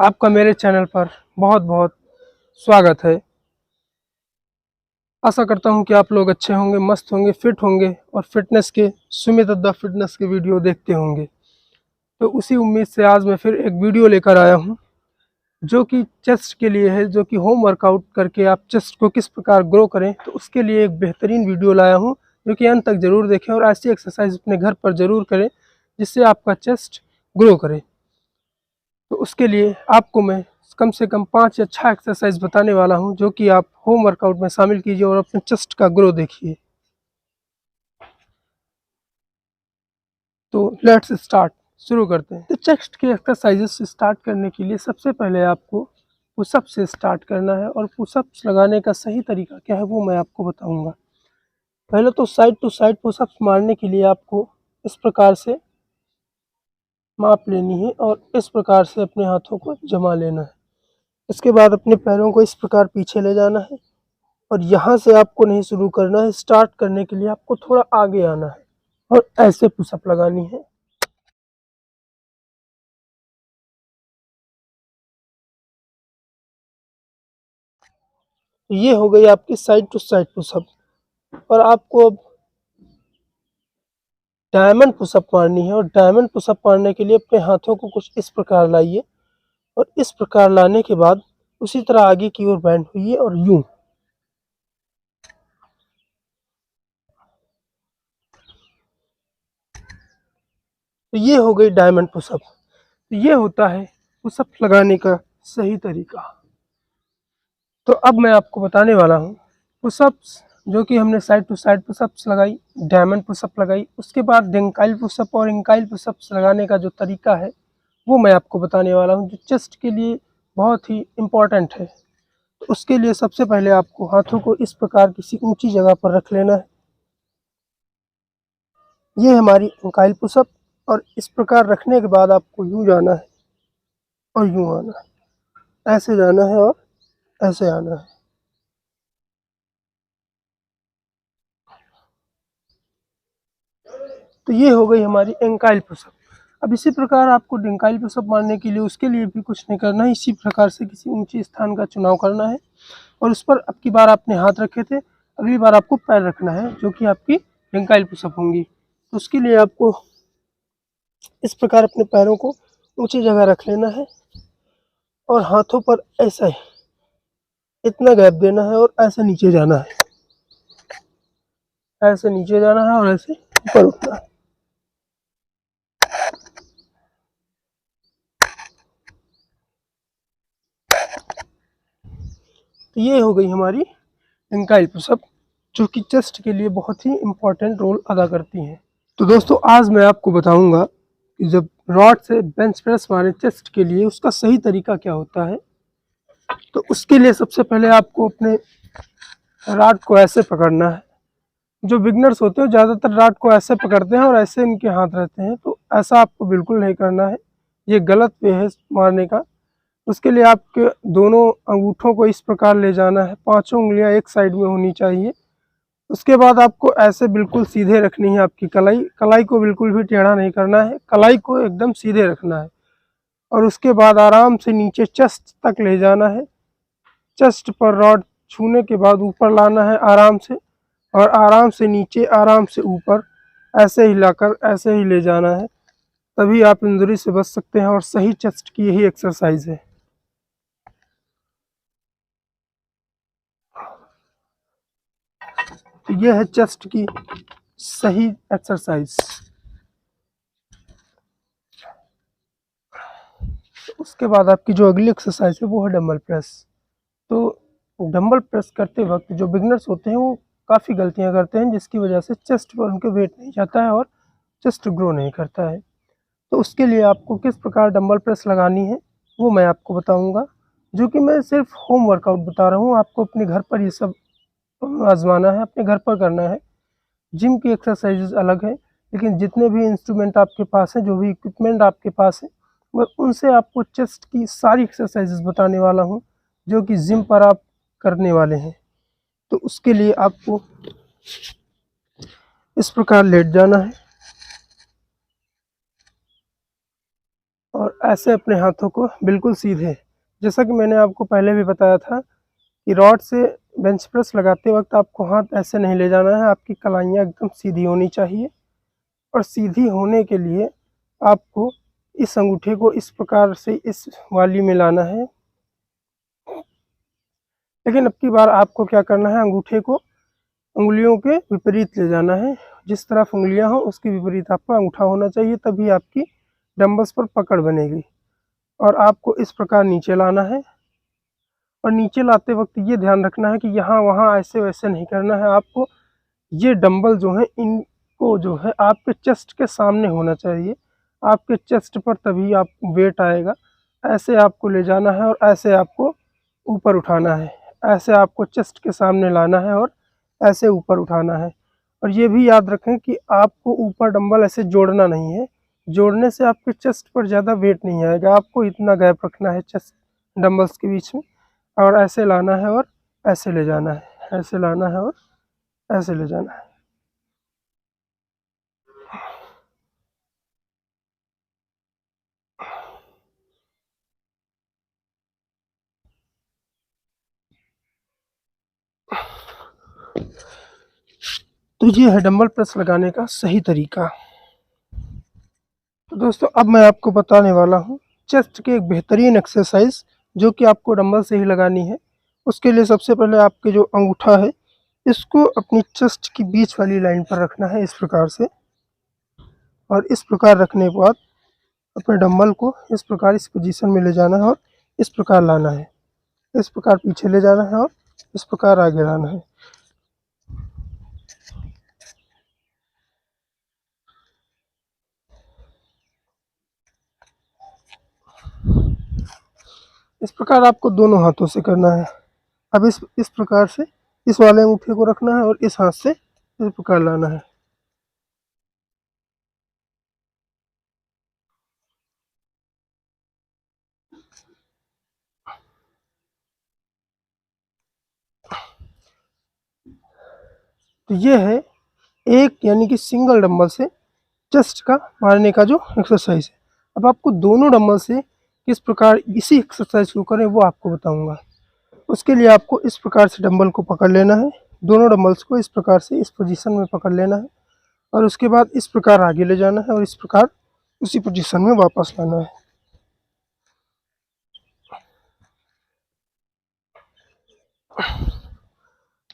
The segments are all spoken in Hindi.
आपका मेरे चैनल पर बहुत बहुत स्वागत है। आशा करता हूं कि आप लोग अच्छे होंगे, मस्त होंगे, फिट होंगे और फिटनेस के सुमित द फिटनेस के वीडियो देखते होंगे। तो उसी उम्मीद से आज मैं फिर एक वीडियो लेकर आया हूं जो कि चेस्ट के लिए है, जो कि होम वर्कआउट करके आप चेस्ट को किस प्रकार ग्रो करें। तो उसके लिए एक बेहतरीन वीडियो लाया हूँ जो कि अंत तक ज़रूर देखें और ऐसी एक्सरसाइज अपने घर पर ज़रूर करें जिससे आपका चेस्ट ग्रो करे। तो उसके लिए आपको मैं कम से कम 5 या 6 एक्सरसाइज बताने वाला हूं जो कि आप होम वर्कआउट में शामिल कीजिए और अपने चेस्ट का ग्रो देखिए। तो लेट्स स्टार्ट, शुरू करते हैं। तो चेस्ट की एक्सरसाइजेस स्टार्ट करने के लिए सबसे पहले आपको पुशअप से स्टार्ट करना है और पुशअप्स लगाने का सही तरीका क्या है वो मैं आपको बताऊंगा। पहले तो साइड टू साइड पुशअप्स मारने के लिए आपको इस प्रकार से माप लेनी है और इस प्रकार से अपने हाथों को जमा लेना है। इसके बाद अपने पैरों को इस प्रकार पीछे ले जाना है और यहाँ से आपको नहीं शुरू करना है। स्टार्ट करने के लिए आपको थोड़ा आगे आना है और ऐसे पुशअप लगानी है। ये हो गई आपकी साइड टू साइड पुशअप और आपको अब डायमंड पुशअप मारनी है और डायमंड पुशअप मारने के लिए अपने हाथों को कुछ इस प्रकार लाइए और इस प्रकार लाने के बाद उसी तरह आगे की ओर बैंड हुई और यूं। तो ये हो गई डायमंड पुशअप। तो ये होता है पुशअप लगाने का सही तरीका। तो अब मैं आपको बताने वाला हूँ पुशअप्स, जो कि हमने साइड टू साइड पुशअप्स लगाई, डायमंड पुशअप लगाई, उसके बाद डिंकाइल पुशअप और इंकाइल पुशअप्स लगाने का जो तरीका है वो मैं आपको बताने वाला हूँ जो चेस्ट के लिए बहुत ही इम्पॉर्टेंट है। तो उसके लिए सबसे पहले आपको हाथों को इस प्रकार किसी ऊंची जगह पर रख लेना है। ये हमारी इंकाइल पुशअप और इस प्रकार रखने के बाद आपको यूँ जाना है और यूँ आना है, ऐसे जाना है और ऐसे आना है। तो ये हो गई हमारी एंकाइल पुशअप। अब इसी प्रकार आपको डिंकाइल पुशअप मारने के लिए उसके लिए भी कुछ नहीं करना है, इसी प्रकार से किसी ऊंचे स्थान का चुनाव करना है और उस पर अब की बार आपने हाथ रखे थे, अगली बार आपको पैर रखना है जो कि आपकी डिंकाइल पुशअप होंगी। तो उसके लिए आपको इस प्रकार अपने पैरों को ऊंची जगह रख लेना है और हाथों पर ऐसा इतना गैप देना है और ऐसे नीचे जाना है, ऐसे नीचे जाना है और ऐसे ऊपर उठना है। तो ये हो गई हमारी इंकाइल पुशअप जो कि चेस्ट के लिए बहुत ही इम्पोर्टेंट रोल अदा करती हैं। तो दोस्तों आज मैं आपको बताऊंगा कि जब रॉड से बेंच प्रेस मारे चेस्ट के लिए उसका सही तरीका क्या होता है। तो उसके लिए सबसे पहले आपको अपने रॉड को ऐसे पकड़ना है। जो बिगनर्स होते हैं ज़्यादातर रॉड को ऐसे पकड़ते हैं और ऐसे इनके हाथ रहते हैं, तो ऐसा आपको बिल्कुल नहीं करना है, ये गलत वे है मारने का। उसके लिए आपके दोनों अंगूठों को इस प्रकार ले जाना है, पांचों उंगलियां एक साइड में होनी चाहिए। उसके बाद आपको ऐसे बिल्कुल सीधे रखनी है आपकी कलाई, कलाई को बिल्कुल भी टेढ़ा नहीं करना है, कलाई को एकदम सीधे रखना है और उसके बाद आराम से नीचे चेस्ट तक ले जाना है। चेस्ट पर रॉड छूने के बाद ऊपर लाना है आराम से और आराम से नीचे, आराम से ऊपर, ऐसे हिलाकर ऐसे ही ले जाना है। तभी आप इंजरी से बच सकते हैं और सही चेस्ट की यही एक्सरसाइज है। तो ये है चेस्ट की सही एक्सरसाइज। उसके बाद आपकी जो अगली एक्सरसाइज है वो है डंबल प्रेस। तो डंबल प्रेस करते वक्त जो बिगनर्स होते हैं वो काफ़ी गलतियां करते हैं जिसकी वजह से चेस्ट पर उनके वेट नहीं जाता है और चेस्ट ग्रो नहीं करता है। तो उसके लिए आपको किस प्रकार डंबल प्रेस लगानी है वो मैं आपको बताऊंगा, जो कि मैं सिर्फ होम वर्कआउट बता रहा हूँ। आपको अपने घर पर ये सब आजमाना है, अपने घर पर करना है। जिम की एक्सरसाइजेज अलग है, लेकिन जितने भी इंस्ट्रूमेंट आपके पास हैं, जो भी इक्विपमेंट आपके पास है, मैं उनसे आपको चेस्ट की सारी एक्सरसाइजेज बताने वाला हूँ जो कि जिम पर आप करने वाले हैं। तो उसके लिए आपको इस प्रकार लेट जाना है और ऐसे अपने हाथों को बिल्कुल सीधे, जैसा कि मैंने आपको पहले भी बताया था कि रॉड से बेंच प्रेस लगाते वक्त आपको हाथ ऐसे नहीं ले जाना है, आपकी कलाइयाँ एकदम सीधी होनी चाहिए। और सीधी होने के लिए आपको इस अंगूठे को इस प्रकार से इस वाली में लाना है। लेकिन अब की बार आपको क्या करना है, अंगूठे को उंगलियों के विपरीत ले जाना है। जिस तरफ उंगलियां हो उसके विपरीत आपका अंगूठा होना चाहिए, तभी आपकी डंबल्स पर पकड़ बनेगी। और आपको इस प्रकार नीचे लाना है। और नीचे लाते वक्त ये ध्यान रखना है कि यहाँ वहाँ ऐसे वैसे नहीं करना है। आपको ये डंबल जो है इनको जो है आपके चेस्ट के सामने होना चाहिए, आपके चेस्ट पर, तभी आप वेट आएगा। ऐसे आपको ले जाना है और ऐसे आपको ऊपर उठाना है। ऐसे आपको चेस्ट के सामने लाना है और ऐसे ऊपर उठाना है। और ये भी याद रखें कि आपको ऊपर डंबल ऐसे जोड़ना नहीं है, जोड़ने से आपके चेस्ट पर ज़्यादा वेट नहीं आएगा। आपको इतना गैप रखना है चेस्ट डंबल्स के बीच में, और ऐसे लाना है और ऐसे ले जाना है, ऐसे लाना है और ऐसे ले जाना है। तो ये है डंबल प्रेस लगाने का सही तरीका। तो दोस्तों अब मैं आपको बताने वाला हूँ चेस्ट की एक बेहतरीन एक्सरसाइज जो कि आपको डंबल से ही लगानी है। उसके लिए सबसे पहले आपके जो अंगूठा है इसको अपनी चेस्ट की बीच वाली लाइन पर रखना है, इस प्रकार से। और इस प्रकार रखने के बाद अपने डंबल को इस प्रकार इस पोजीशन में ले जाना है और इस प्रकार लाना है, इस प्रकार पीछे ले जाना है और इस प्रकार आगे लाना है। इस प्रकार आपको दोनों हाथों से करना है। अब इस प्रकार से इस वाले अंगूठे को रखना है और इस हाथ से इस प्रकार लाना है। तो ये है एक यानी कि सिंगल डंबल से चेस्ट का मारने का जो एक्सरसाइज है। अब आपको दोनों डंबल से किस प्रकार इसी एक्सरसाइज को करें वो आपको बताऊंगा। उसके लिए आपको इस प्रकार से डंबल को पकड़ लेना है, दोनों डंबल्स को इस प्रकार से इस पोजीशन में पकड़ लेना है। और उसके बाद इस प्रकार आगे ले जाना है और इस प्रकार उसी पोजीशन में वापस लाना है।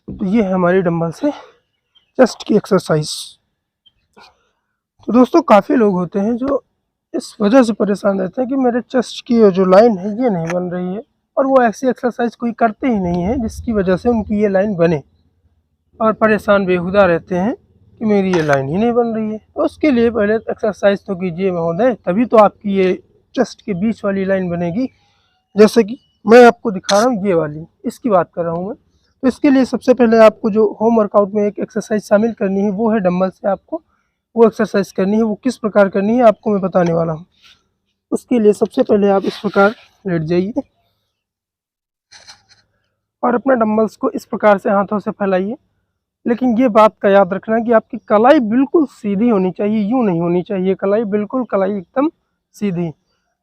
तो ये है हमारी डंबल से चेस्ट की एक्सरसाइज। तो दोस्तों काफ़ी लोग होते हैं जो इस वजह से परेशान रहते हैं कि मेरे चेस्ट की जो लाइन है ये नहीं बन रही है, और वो ऐसी एक्सरसाइज कोई करते ही नहीं है जिसकी वजह से उनकी ये लाइन बने, और परेशान बेहुदा रहते हैं कि मेरी ये लाइन ही नहीं बन रही है। तो उसके लिए पहले एक्सरसाइज तो कीजिए महोदय, तभी तो आपकी ये चेस्ट के बीच वाली लाइन बनेगी। जैसे कि मैं आपको दिखा रहा हूँ, ये वाली, इसकी बात कर रहा हूँ मैं। तो इसके लिए सबसे पहले आपको जो होम वर्कआउट में एक एक्सरसाइज शामिल करनी है वो है डंबल से आपको वो एक्सरसाइज करनी है। वो किस प्रकार करनी है आपको मैं बताने वाला हूँ। उसके लिए सबसे पहले आप इस प्रकार लेट जाइए और अपने डंबल्स को इस प्रकार से हाथों से फैलाइए। लेकिन ये बात का याद रखना कि आपकी कलाई बिल्कुल सीधी होनी चाहिए, यूं नहीं होनी चाहिए कलाई, बिल्कुल कलाई एकदम सीधी।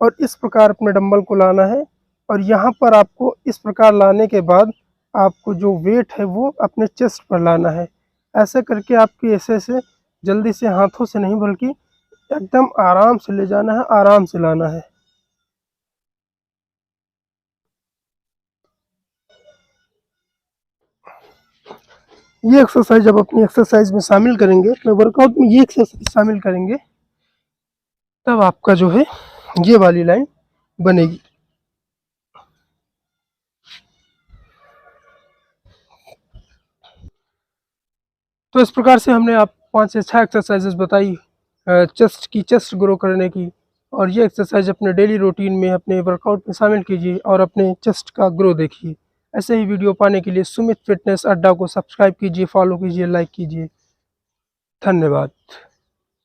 और इस प्रकार अपने डंबल को लाना है और यहाँ पर आपको इस प्रकार लाने के बाद आपको जो वेट है वो अपने चेस्ट पर लाना है। ऐसे करके आपकी ऐसे से जल्दी से हाथों से नहीं बल्कि एकदम आराम से ले जाना है, आराम से लाना है। ये एक्सरसाइज जब अपनी एक्सरसाइज में शामिल करेंगे, अपने वर्कआउट में ये एक्सरसाइज शामिल करेंगे, तब आपका जो है ये वाली लाइन बनेगी। तो इस प्रकार से हमने आप 5 से 6 एक्सरसाइजेस बताई चेस्ट ग्रो करने की। और ये एक्सरसाइज अपने डेली रूटीन में अपने वर्कआउट में शामिल कीजिए और अपने चेस्ट का ग्रो देखिए। ऐसे ही वीडियो पाने के लिए सुमित फिटनेस अड्डा को सब्सक्राइब कीजिए, फॉलो कीजिए, लाइक कीजिए। धन्यवाद।